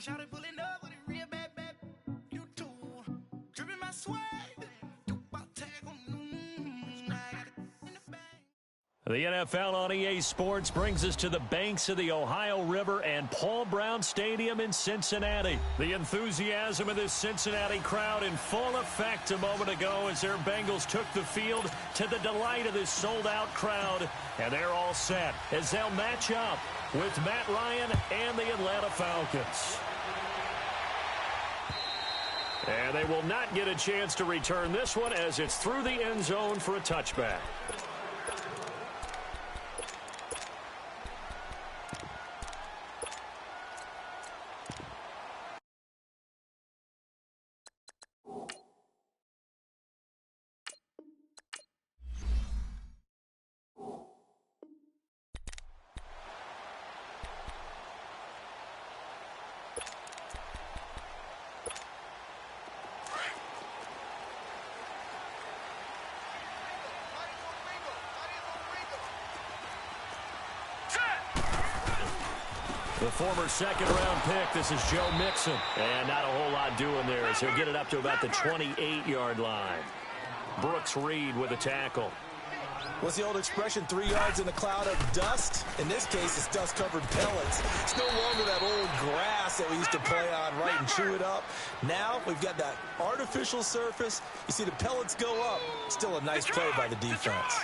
shouted pulling up with it real bad, bad. You too. Dripping my swag. The NFL on EA Sports brings us to the banks of the Ohio River and Paul Brown Stadium in Cincinnati. The enthusiasm of this Cincinnati crowd in full effect a moment ago as their Bengals took the field to the delight of this sold-out crowd. And they're all set as they'll match up with Matt Ryan and the Atlanta Falcons. And they will not get a chance to return this one as it's through the end zone for a touchback. The former second-round pick, this is Joe Mixon. And not a whole lot doing there as he'll get it up to about the 28-yard line. Brooks Reed with a tackle. What's the old expression, 3 yards in a cloud of dust? In this case, it's dust-covered pellets. It's no longer that old grass that we used to play on, right, and chew it up. Now we've got that artificial surface. You see the pellets go up. Still a nice play by the defense.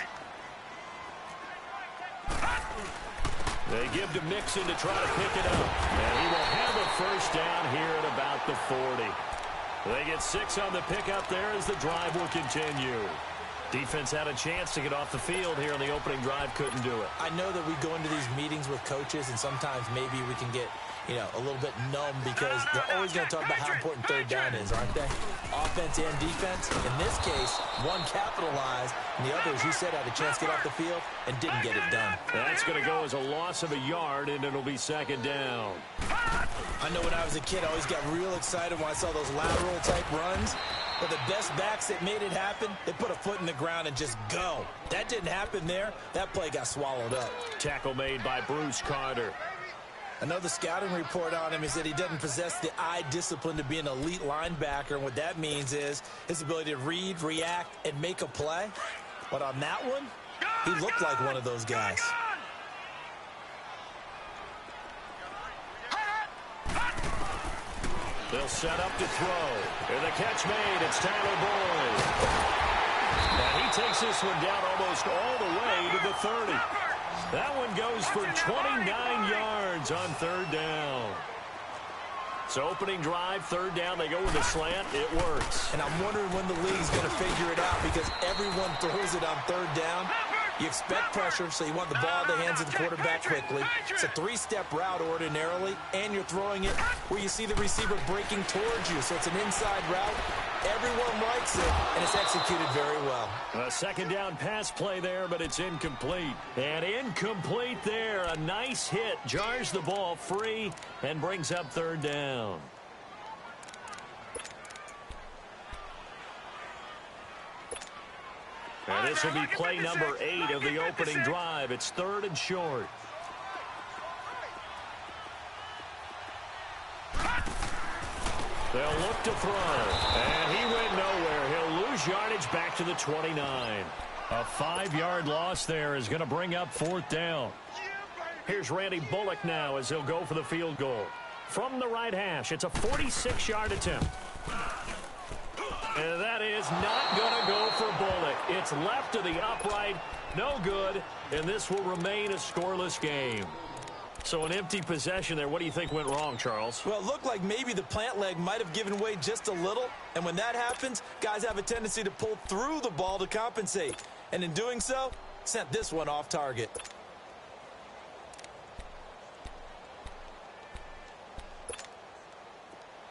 They give to Mixon to try to pick it up. And he will have a first down here at about the 40. They get 6 on the pickup there as the drive will continue. Defense had a chance to get off the field here on the opening drive, couldn't do it. I know that we go into these meetings with coaches, and sometimes maybe we can get, a little bit numb because they're always going to talk about how important third down is, aren't they? Offense and defense. In this case, one capitalized, and the other, as you said, had a chance to get off the field and didn't get it done. That's going to go as a loss of a yard, and it'll be second down. I know when I was a kid, I always got real excited when I saw those lateral-type runs. But the best backs that made it happen, they put a foot in the ground and just go. That didn't happen there. That play got swallowed up. Tackle made by Bruce Carter. I know the scouting report on him is that he doesn't possess the eye discipline to be an elite linebacker. And what that means is his ability to read, react, and make a play. But on that one, he looked like one of those guys. They'll set up to throw. And the catch made. It's Tyler Boyd. And he takes this one down almost all the way to the 30. That one goes for 29 yards on third down. So opening drive, third down, they go with a slant. It works. And I'm wondering when the league's going to figure it out because everyone throws it on third down. You expect pressure, so you want the ball in the hands of the quarterback quickly. It's a 3-step route ordinarily, and you're throwing it where you see the receiver breaking towards you. So it's an inside route. Everyone likes it, and it's executed very well. A second down pass play there, but it's incomplete. And incomplete there. A nice hit. Jars the ball free and brings up third down. And this will be play number 8 of the opening drive. It's third and short. They'll look to throw. And he went nowhere. He'll lose yardage back to the 29. A 5-yard loss there is going to bring up fourth down. Here's Randy Bullock now as he'll go for the field goal. From the right hash, it's a 46-yard attempt. And that is not going to go for Bullock. It's left to the upright. No good. And this will remain a scoreless game. So an empty possession there. What do you think went wrong, Charles? Well, it looked like maybe the plant leg might have given way just a little. And when that happens, guys have a tendency to pull through the ball to compensate. And in doing so, sent this one off target.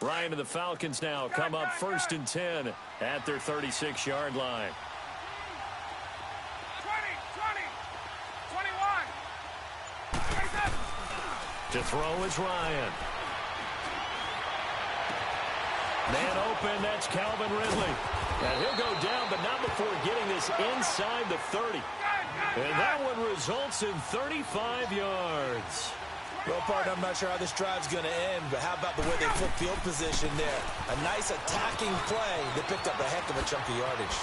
Ryan and the Falcons now come up 1st and 10 at their 36-yard line. 20, 21. To throw is Ryan. Man open, that's Calvin Ridley. And he'll go down, but not before getting this inside the 30. And that one results in 35 yards. Well, partner, I'm not sure how this drive's going to end, but how about the way they flip field position there? A nice attacking play that picked up a heck of a chunk of yardage.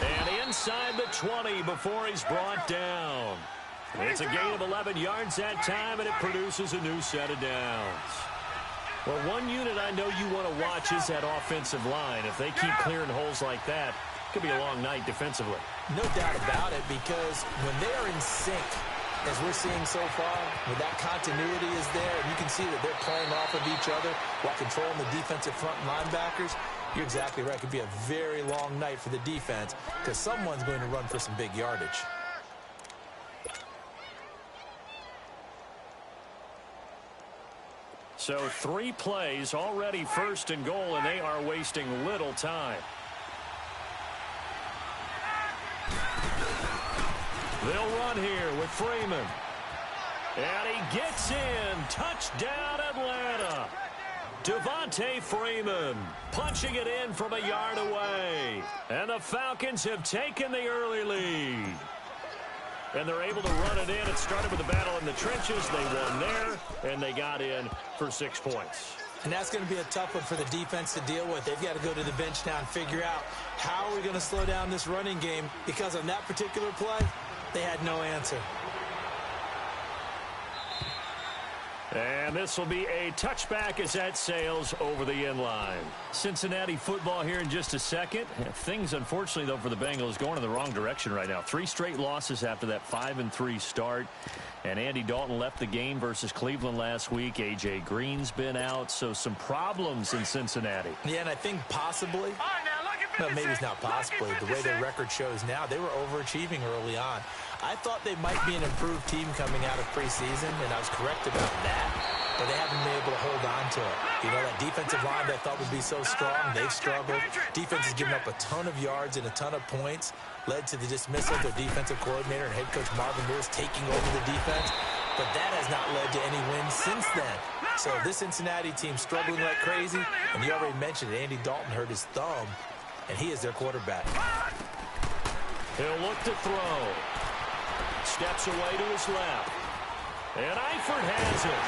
And inside the 20 before he's brought down. It's a gain of 11 yards that time, and it produces a new set of downs. Well, one unit I know you want to watch is that offensive line. If they keep clearing holes like that, it could be a long night defensively. No doubt about it, because when they are in sync, as we're seeing so far, when that continuity is there, and you can see that they're playing off of each other while controlling the defensive front linebackers, you're exactly right. It could be a very long night for the defense because someone's going to run for some big yardage. So 3 plays, already first and goal, and they are wasting little time. They'll run here with Freeman. And he gets in. Touchdown, Atlanta. Devontae Freeman punching it in from a yard away. And the Falcons have taken the early lead. And they're able to run it in. It started with a battle in the trenches. They won there, and they got in for 6 points. And that's going to be a tough one for the defense to deal with. They've got to go to the bench now and figure out how are we going to slow down this running game, because on that particular play, they had no answer. And this will be a touchback as that sails over the end line. Cincinnati football here in just a second. Things, unfortunately, though, for the Bengals going in the wrong direction right now. 3 straight losses after that 5-3 start. And Andy Dalton left the game versus Cleveland last week. A.J. Green's been out, so some problems in Cincinnati. Yeah, and I think possibly, no, maybe it's not possibly, the way their record shows now, they were overachieving early on. I thought they might be an improved team coming out of preseason, and I was correct about that, but they haven't been able to hold on to it. You know, that defensive line that I thought would be so strong, they've struggled. Defense has given up a ton of yards and a ton of points, led to the dismissal of their defensive coordinator and head coach Marvin Lewis taking over the defense, but that has not led to any wins since then. So this Cincinnati team struggling like crazy, and you already mentioned it, Andy Dalton hurt his thumb, and he is their quarterback. He'll look to throw. Steps away to his left. And Eifert has it.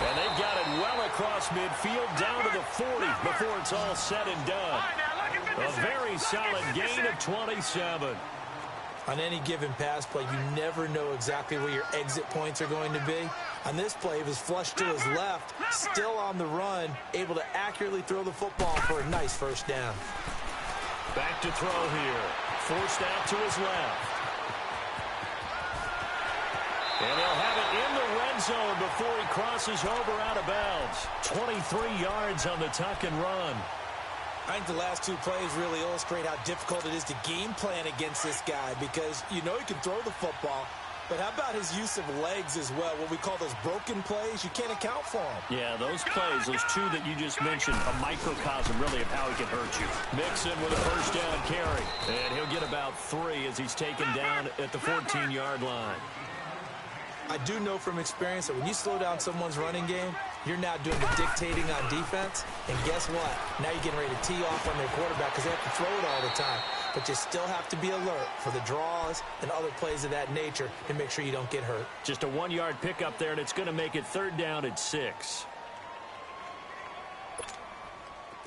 And they've got it well across midfield down to the 40 before it's all said and done. A very solid gain of 27. On any given pass play, you never know exactly where your exit points are going to be. On this play, it was flushed to his left, still on the run, able to accurately throw the football for a nice first down. Back to throw here. Forced out to his left. And he'll have it in the red zone before he crosses over out of bounds. 23 yards on the tuck and run. I think the last 2 plays really illustrate how difficult it is to game plan against this guy, because you know he can throw the football, but how about his use of legs as well? What we call those broken plays, you can't account for them. Yeah, those plays, those 2 that you just mentioned, a microcosm really of how he can hurt you. Mixon with a first down carry. And he'll get about 3 as he's taken down at the 14-yard line. I do know from experience that when you slow down someone's running game, you're now doing the dictating on defense. And guess what? Now you're getting ready to tee off on their quarterback because they have to throw it all the time. But you still have to be alert for the draws and other plays of that nature to make sure you don't get hurt. Just a 1-yard pickup there, and it's going to make it 3rd down at 6.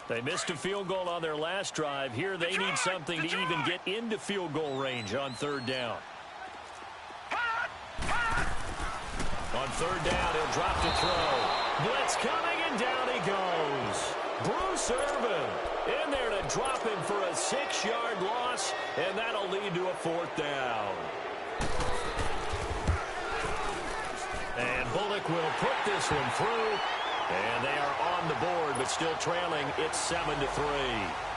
They missed a field goal on their last drive. Here they need something to even get into field goal range on 3rd down. On 3rd down, he'll drop to throw. Blitz coming, and down he goes. Bruce Irvin in there to drop him for a 6-yard loss, and that'll lead to a 4th down. And Bullock will put this one through, and they are on the board, but still trailing. It's 7-3.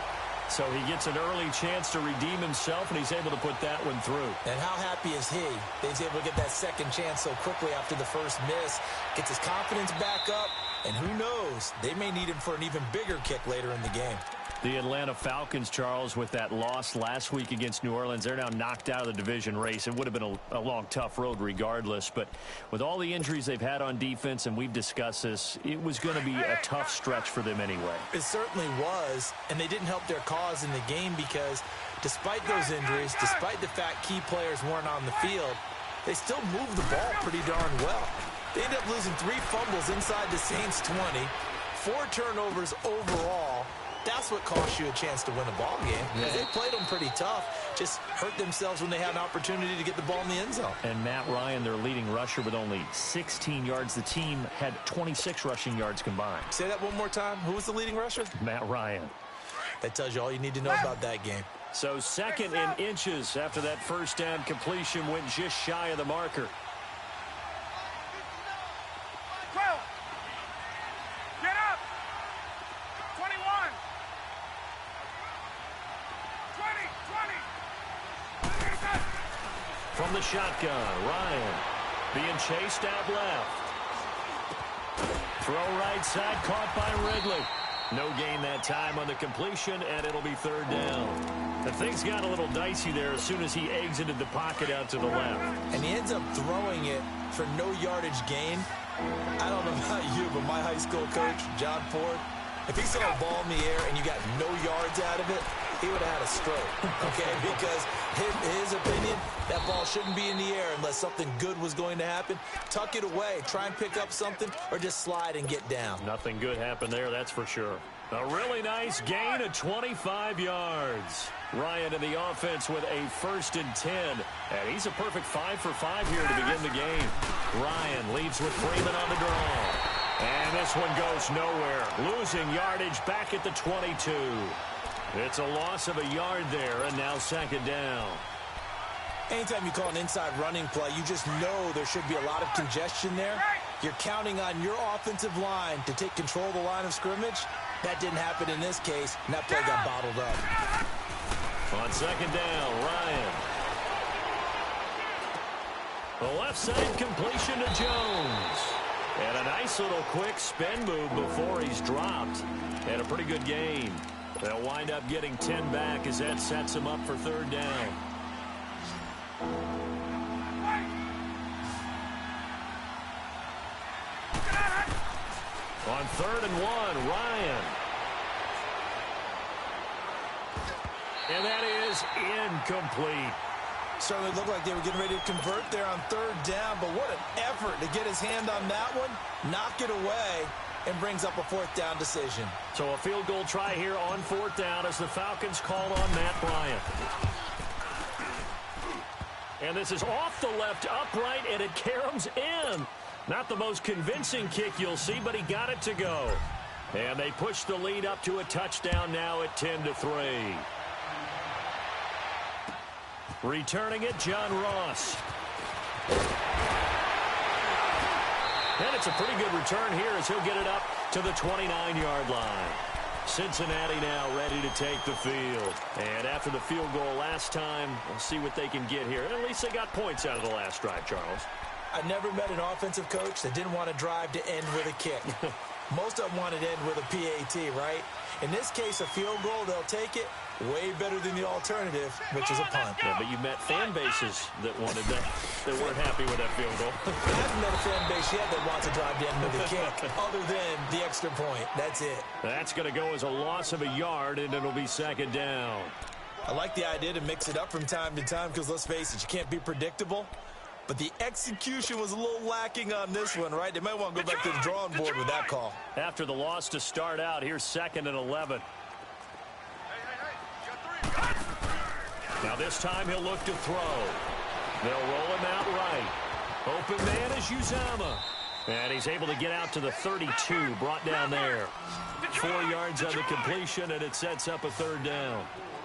So he gets an early chance to redeem himself, and he's able to put that one through. And how happy is he that he's able to get that second chance so quickly after the first miss, gets his confidence back up, and who knows, they may need him for an even bigger kick later in the game. The Atlanta Falcons, Charles, with that loss last week against New Orleans, they're now knocked out of the division race. It would have been a long, tough road regardless. But with all the injuries they've had on defense, and we've discussed this, it was going to be a tough stretch for them anyway. It certainly was, and they didn't help their cause in the game because despite those injuries, despite the fact key players weren't on the field, they still move the ball pretty darn well. They end up losing 3 fumbles inside the Saints' 20, 4 turnovers overall. That's what cost you a chance to win a ball game, because they played them pretty tough, just hurt themselves when they had an opportunity to get the ball in the end zone. And Matt Ryan, their leading rusher, with only 16 yards. The team had 26 rushing yards combined. Say that one more time. Who was the leading rusher? Matt Ryan. That tells you all you need to know about that game. So 2nd and inches after that first down completion, went just shy of the marker. Get up! 21! 20! From the shotgun, Ryan being chased out left. Throw right side, caught by Ridley. No gain that time on the completion, and it'll be 3rd down. And things got a little dicey there as soon as he exited the pocket out to the left. And he ends up throwing it for no yardage gain. I don't know about you, but my high school coach, John Ford, if he saw a ball in the air and you got no yards out of it, he would have had a stroke, okay? Because in his opinion, that ball shouldn't be in the air unless something good was going to happen. Tuck it away, try and pick up something, or just slide and get down. Nothing good happened there, that's for sure. A really nice gain of 25 yards. Ryan in the offense with a 1st and 10. And he's a perfect 5 for 5 here to begin the game. Ryan leads with Freeman on the draw. And this one goes nowhere. Losing yardage back at the 22. It's a loss of a yard there, and now 2nd down. Anytime you call an inside running play, you just know there should be a lot of congestion there. You're counting on your offensive line to take control of the line of scrimmage. That didn't happen in this case, and that play got bottled up. On 2nd down, Ryan. The left side completion to Jones. And a nice little quick spin move before he's dropped. And a pretty good gain. They'll wind up getting 10 back as that sets him up for 3rd down. On 3rd and 1, Ryan. And that is incomplete. Certainly looked like they were getting ready to convert there on 3rd down, but what an effort to get his hand on that one, knock it away, and brings up a 4th down decision. So a field goal try here on 4th down as the Falcons call on Matt Bryant. And this is off the left upright, and it caroms in. Not the most convincing kick you'll see, but he got it to go. And they push the lead up to a touchdown now at 10-3. Returning it, John Ross. And it's a pretty good return here as he'll get it up to the 29-yard line. Cincinnati now ready to take the field. And after the field goal last time, we'll see what they can get here. And at least they got points out of the last drive, Charles. I've never met an offensive coach that didn't want to drive to end with a kick. Most of them wanted to end with a PAT, right? In this case, a field goal, they'll take it. Way better than the alternative, which is a punt. Yeah, but you met fan bases that wanted that, that weren't happy with that field goal. I haven't met a fan base yet that wants to drive to end with a kick, other than the extra point. That's it. That's going to go as a loss of a yard, and it'll be 2nd down. I like the idea to mix it up from time to time because, let's face it, you can't be predictable. But the execution was a little lacking on this one, right? They might want to go back to the drawing board with that call. After the loss to start out, here's 2nd and 11. Now this time he'll look to throw. They'll roll him out right. Open man is Uzama. And he's able to get out to the 32, brought down there. 4 yards on the completion, and it sets up a 3rd down.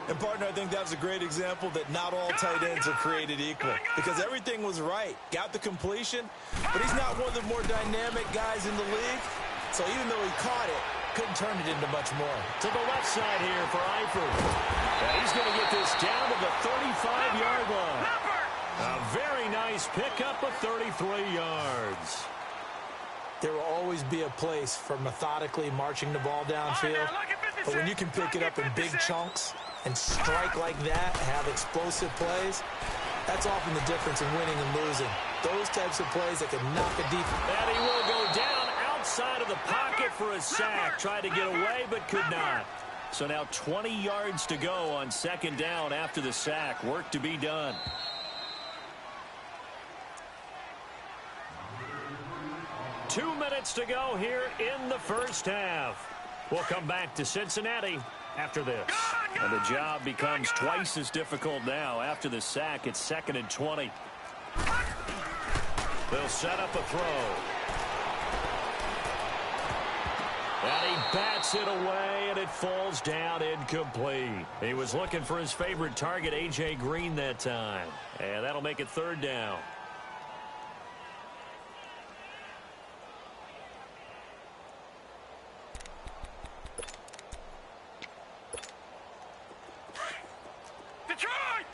And, partner, I think that was a great example that not all tight ends are created equal because everything was right. Got the completion, but he's not one of the more dynamic guys in the league. So even though he caught it, couldn't turn it into much more. To the left side here for Eifert. And he's going to get this down to the 35-yard line. A very nice pickup of 33 yards. There will always be a place for methodically marching the ball downfield. But when you can pick it up in big chunks and strike like that, have explosive plays, that's often the difference in winning and losing. Those types of plays that can knock a defense. And he will go down outside of the pocket for a sack. Tried to get away, but could not. So now 20 yards to go on 2nd down after the sack. Work to be done. minutes to go here in the first half. We'll come back to Cincinnati after this. And the job becomes twice as difficult now. After the sack, it's 2nd and 20. They'll set up a throw. And he bats it away, and it falls down incomplete. He was looking for his favorite target, A.J. Green, that time. And that'll make it 3rd down.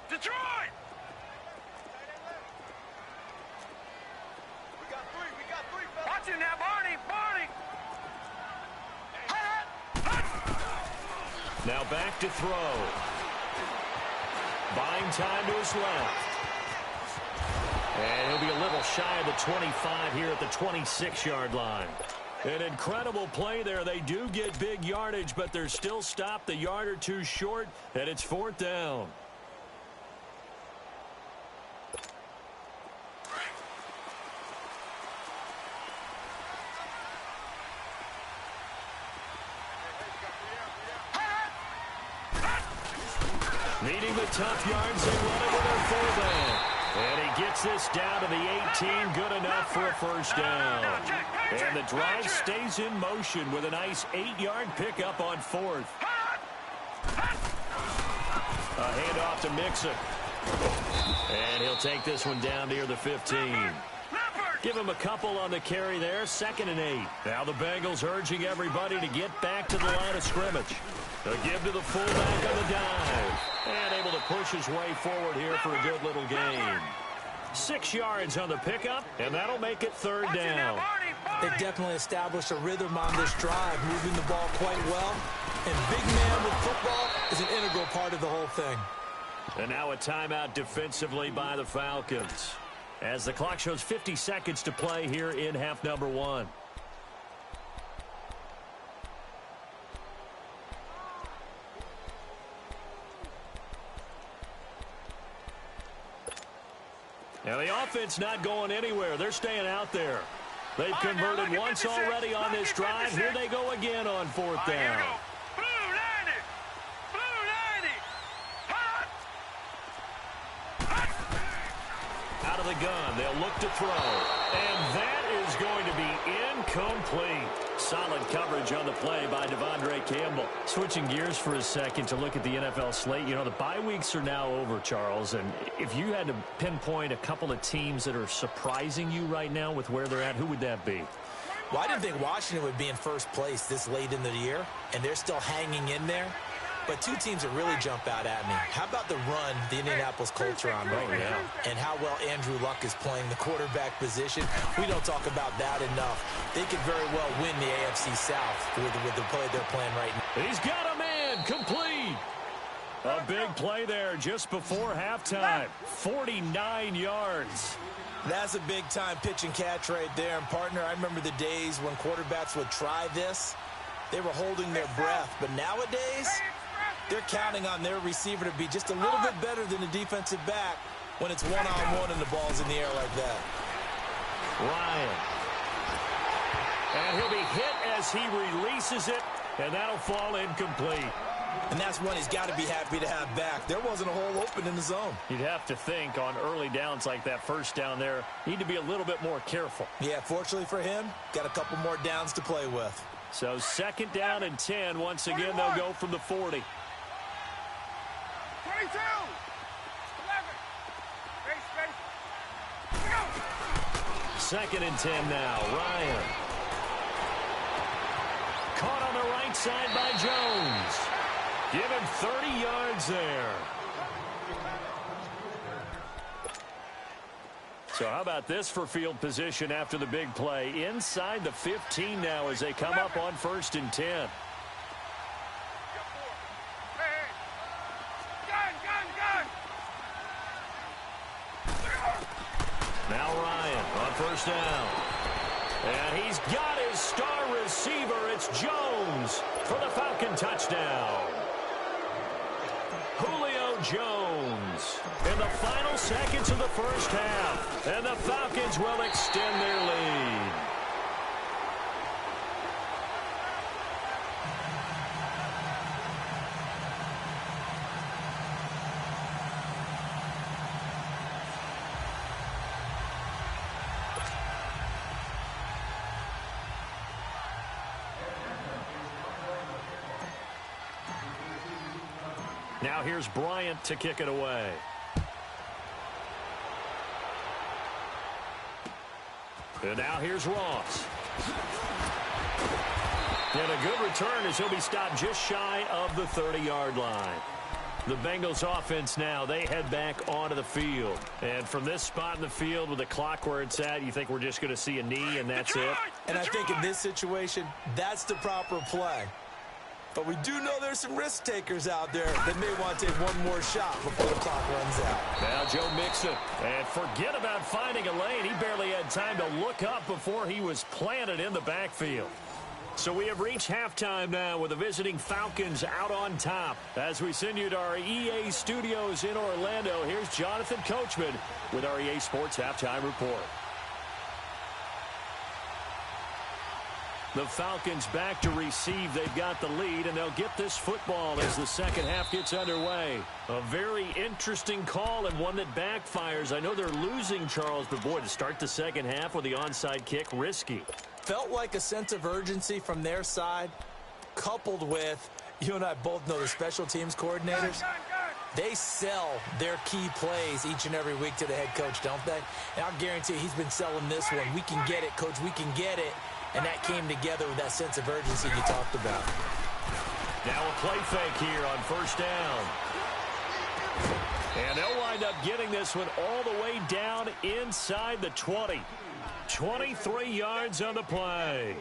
Detroit! We got three, fellas. Watch him now, Barney! Now back to throw. Buying time to his left. And he'll be a little shy of the 25 here at the 26-yard line. An incredible play there. They do get big yardage, but they're still stopped a yard or two short, and it's 4th down. Needing the tough yards, they run it with their 4th down. And he gets this down to the 18, good enough for a 1st down. And the drive stays in motion with a nice 8-yard pickup on 4th. A handoff to Mixon. And he'll take this one down near the 15. Give him a couple on the carry there, 2nd and 8. Now the Bengals urging everybody to get back to the line of scrimmage. A give to the fullback on the dive. And able to push his way forward here for a good little gain. 6 yards on the pickup, and that'll make it 3rd down. They've definitely established a rhythm on this drive, moving the ball quite well. And big man with football is an integral part of the whole thing. And now a timeout defensively by the Falcons, as the clock shows 50 seconds to play here in half number 1. Now the offense not going anywhere. They're staying out there. They've converted once already on this drive. Here they go again on 4th down. Blue 90! Out of the gun, they'll look to throw. And that is going to be incomplete. Solid coverage on the play by Devondre Campbell. Switching gears for a second to look at the NFL slate. You know, the bye weeks are now over, Charles. And if you had to pinpoint a couple of teams that are surprising you right now with where they're at, who would that be? Well, I didn't think Washington would be in first place this late in the year, and they're still hanging in there. But 2 teams that really jump out at me. How about the run the Indianapolis Colts are on right now? And how well Andrew Luck is playing the quarterback position. We don't talk about that enough. They could very well win the AFC South with the play they're playing right now. He's got a man complete. A big play there just before halftime. 49 yards. That's a big-time pitch and catch right there. And, partner, I remember the days when quarterbacks would try this. They were holding their breath. But nowadays, they're counting on their receiver to be just a little bit better than the defensive back when it's one-on-one and the ball's in the air like that. Ryan. And he'll be hit as he releases it, and that'll fall incomplete. And that's one he's got to be happy to have back. There wasn't a hole open in the zone. You'd have to think on early downs like that, 1st down there, need to be a little bit more careful. Yeah, fortunately for him, got a couple more downs to play with. So 2nd down and 10. Once again, they'll go from the 40. 22! 11! Space! 2nd and 10 now. Ryan. Caught on the right side by Jones. Give him 30 yards there. So how about this for field position after the big play? Inside the 15 now as they come up on 1st and 10. Now Ryan on 1st down. And he's got his star receiver. It's Jones for the Falcon touchdown. Julio Jones in the final seconds of the 1st half. And the Falcons will extend their lead. Now here's Bryant to kick it away. And now here's Ross. And a good return as he'll be stopped just shy of the 30-yard line. The Bengals offense now, they head back onto the field. And from this spot in the field with the clock where it's at, you think we're just going to see a knee and that's it? And I think in this situation, that's the proper play. But we do know there's some risk takers out there that may want to take one more shot before the clock runs out. Now Joe Mixon. And forget about finding a lane. He barely had time to look up before he was planted in the backfield. So we have reached halftime now with the visiting Falcons out on top. As we send you to our EA studios in Orlando, here's Jonathan Coachman with our EA Sports Halftime Report. The Falcons back to receive. They've got the lead, and they'll get this football as the second half gets underway. A very interesting call and one that backfires. I know they're losing, Charles, but boy, to start the second half with the onside kick, risky. Felt like a sense of urgency from their side, coupled with, you and I both know the special teams coordinators. They sell their key plays each and every week to the head coach, don't they? And I'll guarantee he's been selling this one. We can get it, coach, we can get it. And that came together with that sense of urgency you talked about. Now a play fake here on first down. And they'll wind up getting this one all the way down inside the 20. 23 yards on the play.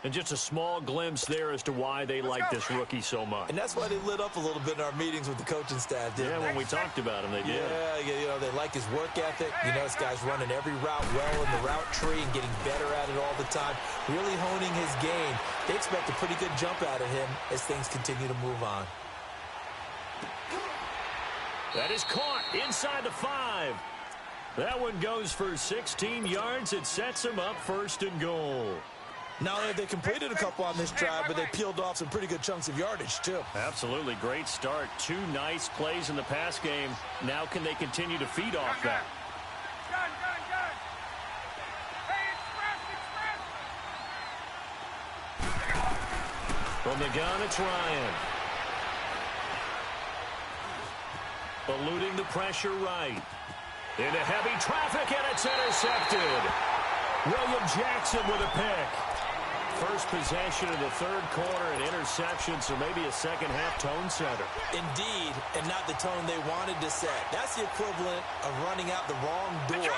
And just a small glimpse there as to why they like this rookie so much. And that's why they lit up a little bit in our meetings with the coaching staff, didn't they? When we talked about him, they did. Yeah, you know, they like his work ethic. You know, this guy's running every route well in the route tree and getting better at it all the time, really honing his game. They expect a pretty good jump out of him as things continue to move on. That is caught inside the 5. That one goes for 16 yards. It sets him up first and goal. Not only have they completed a couple on this drive, but they peeled off some pretty good chunks of yardage, too. Absolutely. Great start. 2 nice plays in the pass game. Now can they continue to feed off that? From the gun, it's Ryan. Eluding the pressure right. Into heavy traffic, and it's intercepted. William Jackson with a pick. First possession of the third quarter, an interception, so maybe a second-half tone setter. Indeed, and not the tone they wanted to set. That's the equivalent of running out the wrong door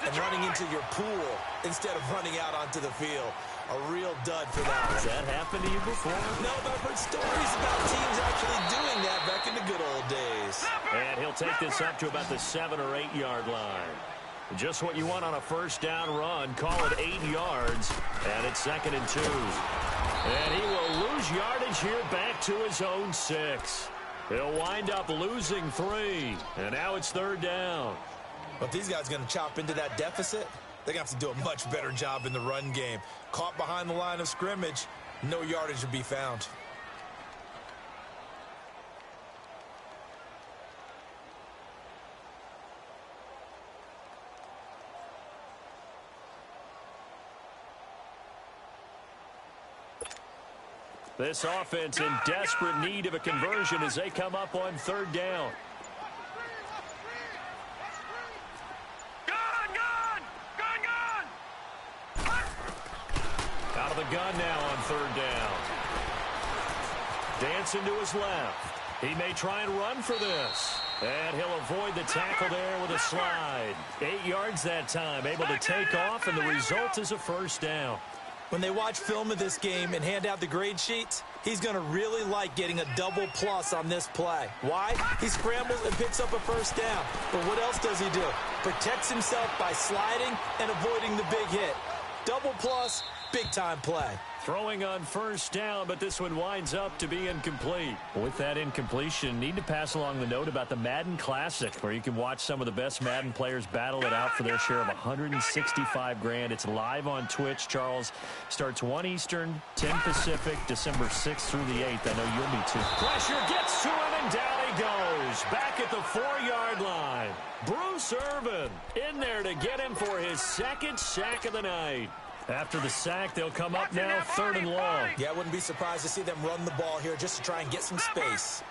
and running into your pool instead of running out onto the field. A real dud for that one. Has that happened to you before? No, but I've heard stories about teams actually doing that back in the good old days. And he'll take this up to about the 7 or 8 yard line. Just what you want on a first down run. Call it 8 yards. And it's 2nd and 2. And he will lose yardage here back to his own 6. He'll wind up losing 3. And now it's 3rd down. But these guys are going to chop into that deficit. They're going to have to do a much better job in the run game. Caught behind the line of scrimmage, no yardage to be found. This offense in desperate need of a conversion as they come up on 3rd down. Out of the gun now on 3rd down. Dancing to his left. He may try and run for this. And he'll avoid the tackle there with a slide. 8 yards that time, able to take off, and the result is a first down. When they watch film of this game and hand out the grade sheets, he's going to really like getting a double plus on this play. Why? He scrambles and picks up a first down. But what else does he do? Protects himself by sliding and avoiding the big hit. Double plus, big-time play. Throwing on first down, but this one winds up to be incomplete. With that incompletion, need to pass along the note about the Madden Classic, where you can watch some of the best Madden players battle it out for their share of $165,000. It's live on Twitch, Charles. Starts 1 Eastern, 10 Pacific, December 6th through the 8th. I know you'll be too. Pressure gets to him, and down he goes. Back at the 4-yard line. Bruce Irvin in there to get him for his 2nd sack of the night. After the sack, they'll come up now 3rd and long. Yeah, I wouldn't be surprised to see them run the ball here just to try and get some space.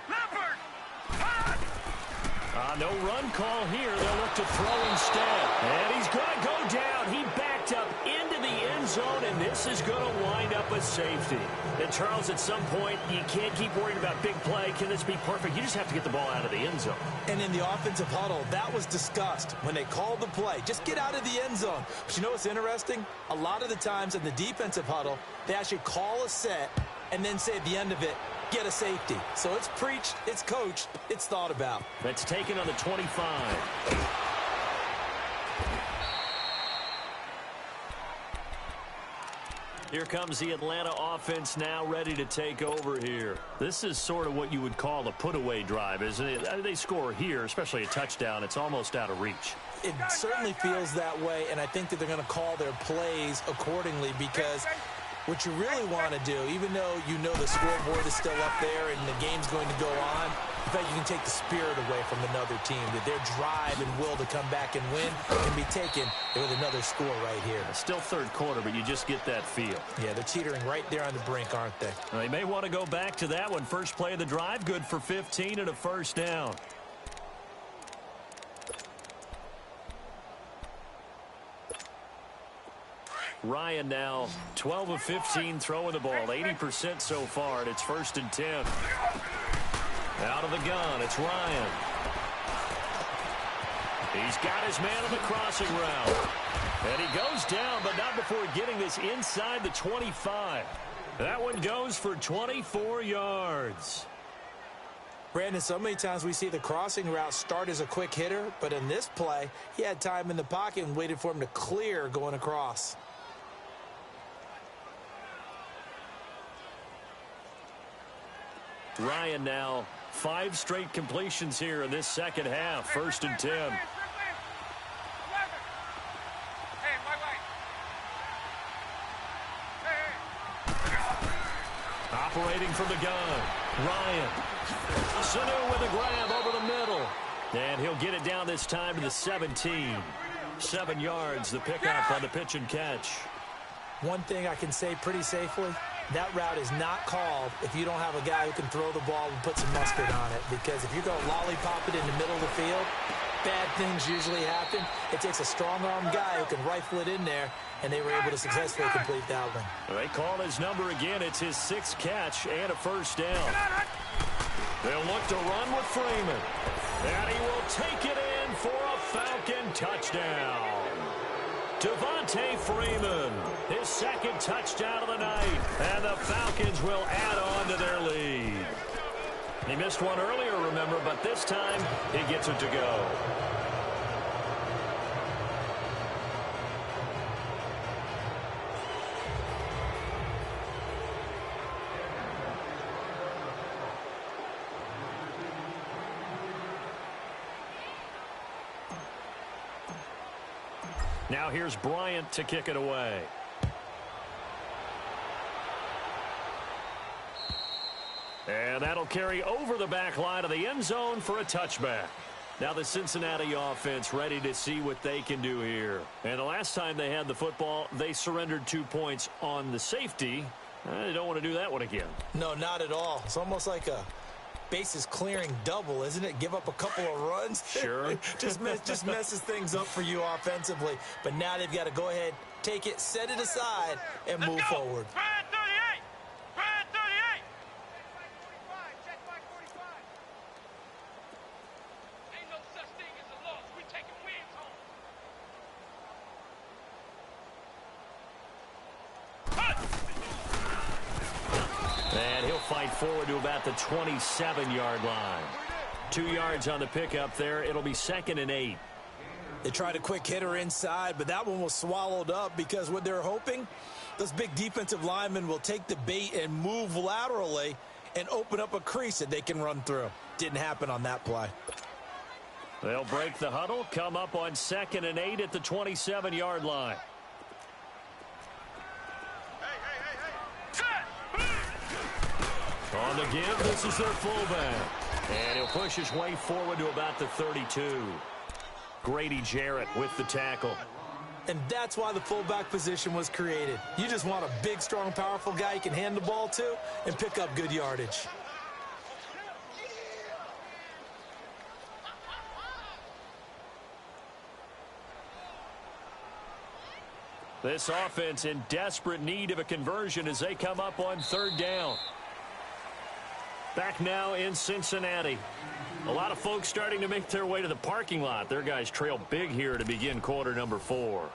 No run call here. They'll look to throw instead. And he's going to go down. He backed up into the end zone, and this is going to wind up a safety. And, Charles, at some point, you can't keep worrying about big play. Can this be perfect? You just have to get the ball out of the end zone. And in the offensive huddle, that was discussed when they called the play. Just get out of the end zone. But you know what's interesting? A lot of the times in the defensive huddle, they actually call a set and then say at the end of it, get a safety. So it's preached, it's coached, it's thought about. That's taken on the 25. Here comes the Atlanta offense now ready to take over here. This is sort of what you would call a put-away drive, isn't it? They score here, especially a touchdown. It's almost out of reach. It certainly feels that way, and I think that they're going to call their plays accordingly because what you really want to do, even though you know the scoreboard is still up there and the game's going to go on, in fact, you can take the spirit away from another team. That their drive and will to come back and win can be taken with another score right here. Still third quarter, but you just get that feel. Yeah, they're teetering right there on the brink, aren't they? They may want to go back to that one. First play of the drive, good for 15 and a first down. Ryan now 12 of 15 throwing the ball, 80% so far, and it's 1st and 10. Out of the gun, it's Ryan. He's got his man on the crossing route. And he goes down, but not before getting this inside the 25. That one goes for 24 yards. Brandon, so many times we see the crossing route start as a quick hitter, but in this play, he had time in the pocket and waited for him to clear going across. Ryan now 5 straight completions here in this second half. 1st and 10. Operating from the gun, Ryan. Sanu with a grab over the middle. And he'll get it down this time to the 17. 7 yards, the pickup on the pitch and catch. One thing I can say pretty safely, that route is not called if you don't have a guy who can throw the ball and put some mustard on it. Because if you go lollipop it in the middle of the field, bad things usually happen. It takes a strong-arm guy who can rifle it in there, and they were able to successfully complete that one. They call his number again. It's his 6th catch and a first down. They'll look to run with Freeman. And he will take it in for a Falcon touchdown. Devontae Freeman, his 2nd touchdown of the night, and the Falcons will add on to their lead. He missed one earlier, remember, but this time he gets it to go. Now here's Bryant to kick it away. And that'll carry over the back line of the end zone for a touchback. Now the Cincinnati offense ready to see what they can do here. And the last time they had the football, they surrendered 2 points on the safety. They don't want to do that one again. No, not at all. It's almost like a bases clearing double, isn't it? Give up a couple of runs. Sure. just messes things up for you offensively. But now they've got to go ahead, take it, set it aside, and move forward. And he'll fight forward to about the 27-yard line. 2 yards on the pickup there. It'll be 2nd and 8. They tried a quick hitter inside, but that one was swallowed up because what they're hoping, those big defensive linemen will take the bait and move laterally and open up a crease that they can run through. Didn't happen on that play. They'll break the huddle, come up on 2nd and 8 at the 27-yard line. On the give, this is their fullback. And he'll push his way forward to about the 32. Grady Jarrett with the tackle. And that's why the fullback position was created. You just want a big, strong, powerful guy you can hand the ball to and pick up good yardage. This offense in desperate need of a conversion as they come up on third down. Back now in Cincinnati. A lot of folks starting to make their way to the parking lot. Their guys trail big here to begin quarter number 4.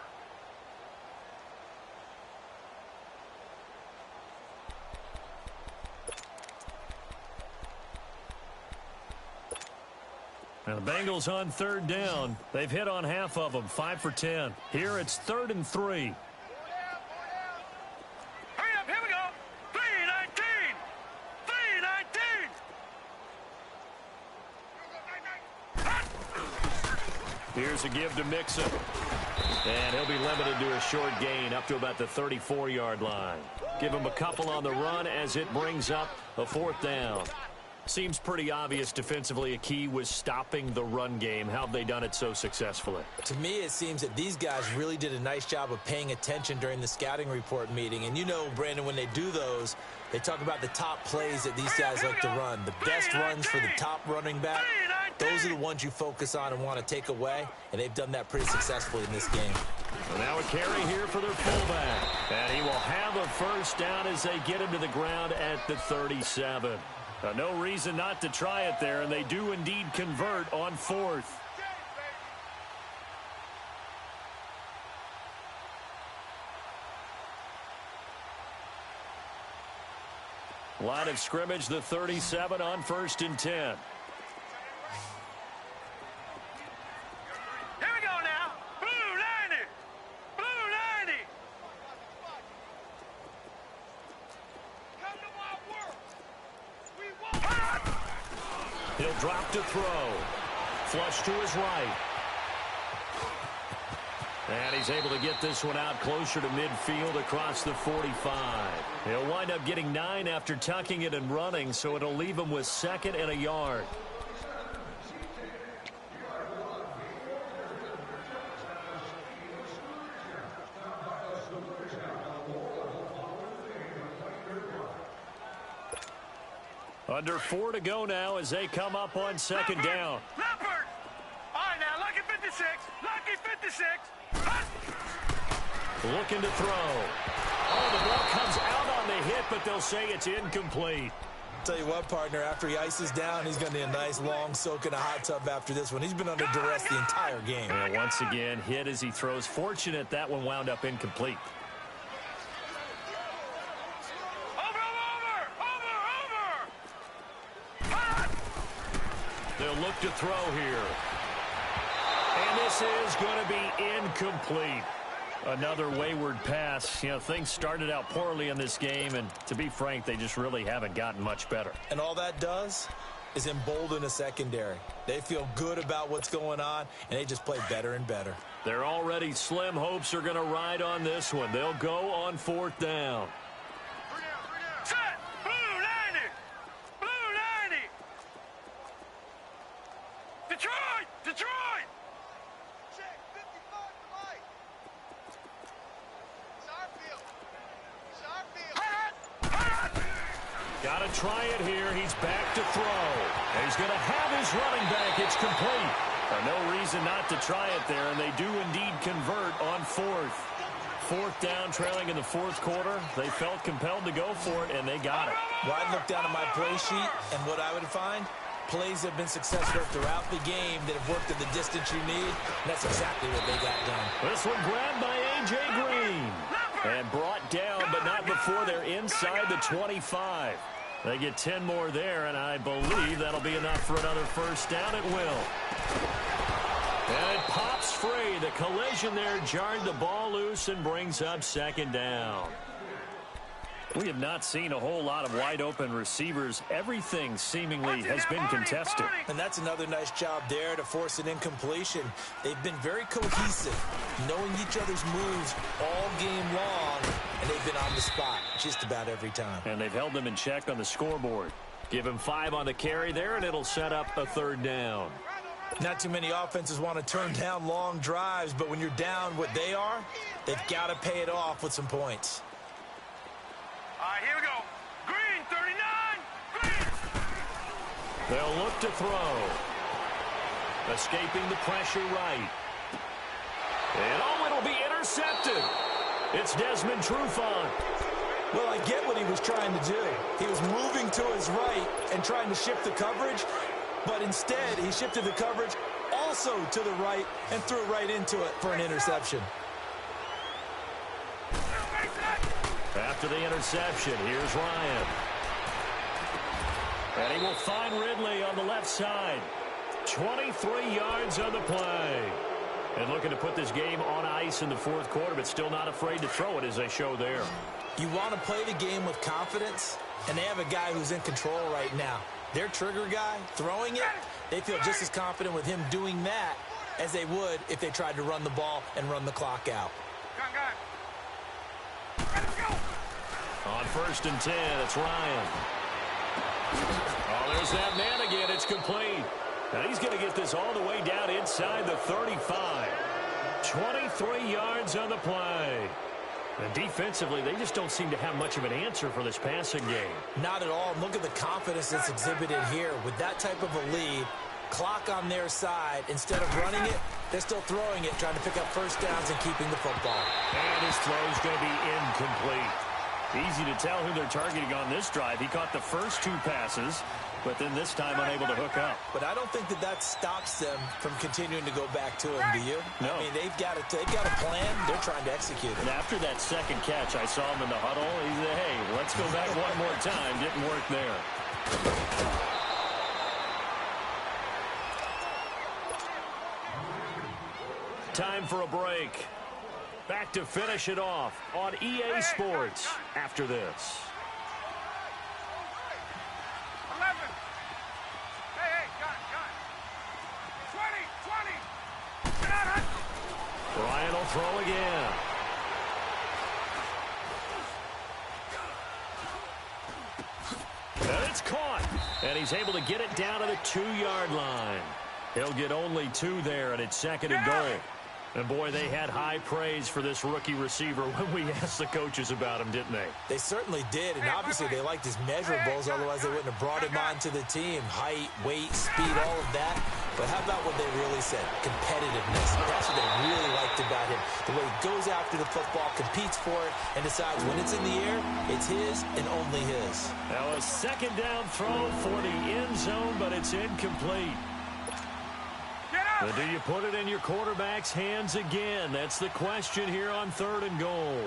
Now the Bengals on third down. They've hit on half of them, 5 for 10. Here it's 3rd and 3. Hurry up, here we go. 3-19. 3-19. Here's a give to Mixon. And he'll be limited to a short gain up to about the 34-yard line. Give him a couple on the run as it brings up a 4th down. Seems pretty obvious defensively a key was stopping the run game. How have they done it so successfully? To me, it seems that these guys really did a nice job of paying attention during the scouting report meeting. And you know, Brandon, when they do those, they talk about the top plays that these guys like to run. The best runs for the top running back, those are the ones you focus on and want to take away. And they've done that pretty successfully in this game. So now a carry here for their fullback. And he will have a first down as they get him to the ground at the 37. No reason not to try it there, and they do indeed convert on 4th. Line of scrimmage, the 37 on 1st and 10. Here we go now. Blue 90. Blue 90. Come to my work. We won't. He'll drop to throw. Flush to his right. And he's able to get this one out closer to midfield across the 45. He'll wind up getting 9 after tucking it and running, so it'll leave him with 2nd and a yard. Under 4 to go now as they come up on 2nd down. Leopard. All right, now, lucky 56. Lucky 56. Looking to throw. Oh, the ball comes out on the hit, but they'll say it's incomplete. Tell you what, partner, after he ices down, he's going to need a nice long soak in a hot tub after this one. He's been under duress the entire game. And once again, hit as he throws. Fortunate that one wound up incomplete. They'll look to throw here. And this is going to be incomplete. Another wayward pass. You know, things started out poorly in this game, and to be frank, they just really haven't gotten much better. And all that does is embolden a secondary. They feel good about what's going on, and they just play better and better. Their already slim hopes are going to ride on this one. They'll go on 4th down. Set. Blue 90. Blue 90. Detroit. Detroit. Check 55 to light. It's our field. It's our field. Got to try it here. He's back to throw. And he's going to have his running back. It's complete. No reason not to try it there, and they do indeed convert on 4th. 4th down, trailing in the 4th quarter. They felt compelled to go for it, and they got it. Well, I'd look down at my play sheet, and what I would find, plays have been successful throughout the game that have worked at the distance you need, and that's exactly what they got done. This one grabbed by A.J. Green. And brought down, but not before they're inside the 25. They get 10 more there, and I believe that'll be enough for another first down. It will. And it pops free. The collision there jarred the ball loose and brings up 2nd down. We have not seen a whole lot of wide-open receivers. Everything seemingly has been contested. And that's another nice job there to force an incompletion. They've been very cohesive, knowing each other's moves all game long, and they've been on the spot just about every time. And they've held them in check on the scoreboard. Give him 5 on the carry there, and it'll set up a 3rd down. Not too many offenses want to turn down long drives, but when you're down what they are, they've got to pay it off with some points. All right, here we go. Green, 39. Green. They'll look to throw. Escaping the pressure right. And oh, it'll be intercepted. It's Desmond Trufant. Well, I get what he was trying to do. He was moving to his right and trying to shift the coverage, but instead he shifted the coverage also to the right and threw right into it for an interception. After the interception, here's Ryan. And he will find Ridley on the left side. 23 yards on the play. And looking to put this game on ice in the fourth quarter, but still not afraid to throw it as they show there. You want to play the game with confidence, and they have a guy who's in control right now. Their trigger guy, throwing it, they feel just as confident with him doing that as they would if they tried to run the ball and run the clock out. On 1st and 10, it's Ryan. Oh, there's that man again. It's complete. Now he's going to get this all the way down inside the 35. 23 yards on the play. And defensively, they just don't seem to have much of an answer for this passing game. Not at all. Look at the confidence that's exhibited here. With that type of a lead, clock on their side, instead of running it, they're still throwing it, trying to pick up first downs and keeping the football. And his throw's going to be incomplete. Easy to tell who they're targeting on this drive. He caught the first 2 passes, but then this time unable to hook up. But I don't think that stops them from continuing to go back to him, do you? No. I mean, they've got a plan. They're trying to execute it. And after that second catch, I saw him in the huddle. He said, hey, let's go back one more time. Didn't work there. Time for a break. Back to finish it off on EA Sports after this. 11. Hey, gun. 20. Get out, Hunt. Ryan will throw again. And it's caught. And he's able to get it down to the 2-yard line. He'll get only 2 there, and it's 2nd and goal. And, boy, they had high praise for this rookie receiver when we asked the coaches about him, didn't they? They certainly did, and obviously they liked his measurables, otherwise they wouldn't have brought him onto the team. Height, weight, speed, all of that. But how about what they really said? Competitiveness. That's what they really liked about him. The way he goes after the football, competes for it, and decides when it's in the air, it's his and only his. Now a 2nd down throw for the end zone, but it's incomplete. But do you put it in your quarterback's hands again? That's the question here on 3rd and goal.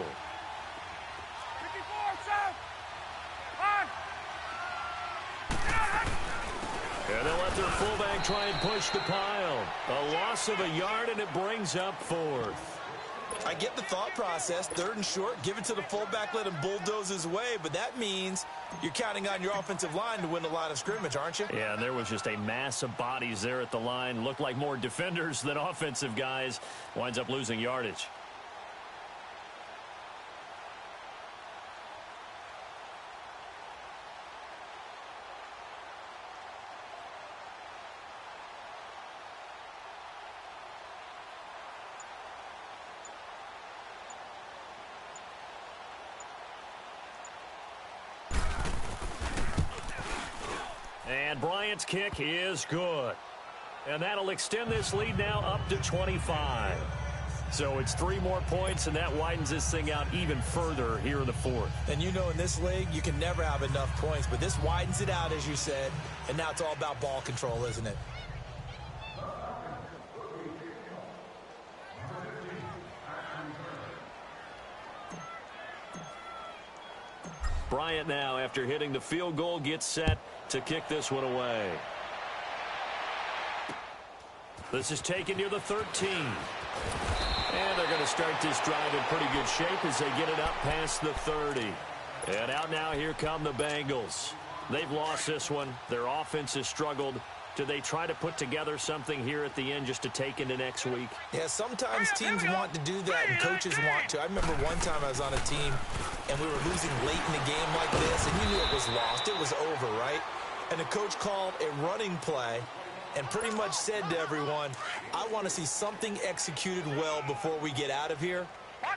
54, south. And they'll let their fullback try and push the pile. A loss of a yard, and it brings up 4th. I get the thought process. 3rd and short, give it to the fullback, let him bulldoze his way, but that means you're counting on your offensive line to win the line of scrimmage, aren't you? Yeah, and there was just a mass of bodies there at the line. Looked like more defenders than offensive guys. Winds up losing yardage. And Bryant's kick is good. And that'll extend this lead now up to 25. So it's 3 more points, and that widens this thing out even further here in the 4th. And you know in this league, you can never have enough points, but this widens it out, as you said, and now it's all about ball control, isn't it? Bryant now, after hitting the field goal, gets set to kick this one away. This is taken near the 13. And they're going to start this drive in pretty good shape as they get it up past the 30. And out now, here come the Bengals. They've lost this one. Their offense has struggled. Do they try to put together something here at the end just to take into next week? Yeah, sometimes teams want to do that and coaches want to. I remember one time I was on a team and we were losing late in a game like this, and you knew it was lost. It was over, right? And the coach called a running play and pretty much said to everyone, I want to see something executed well before we get out of here.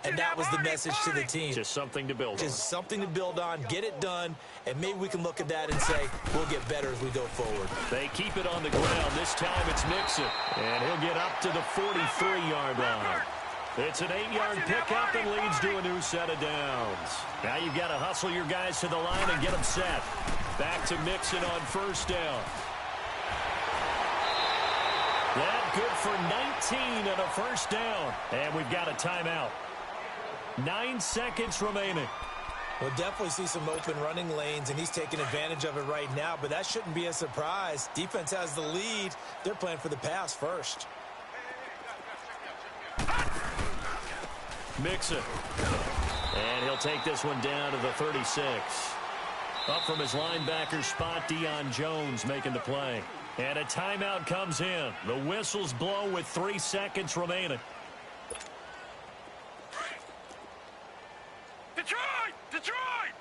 And that was the message to the team. Just something to build on. Just something to build on, get it done, and maybe we can look at that and say, we'll get better as we go forward. They keep it on the ground. This time it's Mixon. And he'll get up to the 43-yard line. It's an 8-yard pickup and leads to a new set of downs. Now you've got to hustle your guys to the line and get them set. Back to Mixon on first down. That good for 19 and a first down. And we've got a timeout. 9 seconds remaining. We'll definitely see some open running lanes, and he's taking advantage of it right now, but that shouldn't be a surprise. Defense has the lead. They're playing for the pass first. Mixon. And he'll take this one down to the 36. Up from his linebacker spot, Deion Jones making the play. And a timeout comes in. The whistles blow with 3 seconds remaining. Detroit! Detroit!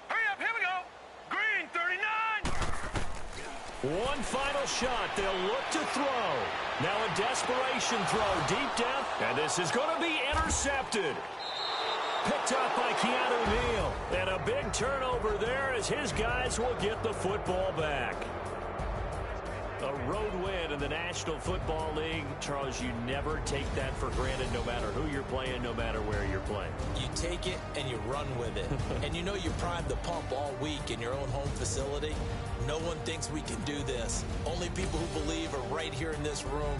Hurry up, here we go. Green, 39. One final shot. They'll look to throw. Now a desperation throw deep down. And this is going to be intercepted. Picked up by Keanu Neal. And a big turnover there as his guys will get the football back. A road win in the National Football League. Charles, you never take that for granted no matter who you're playing, no matter where you're playing. You take it and you run with it. And you know you're primed to pump all week in your own home facility. No one thinks we can do this. Only people who believe are right here in this room.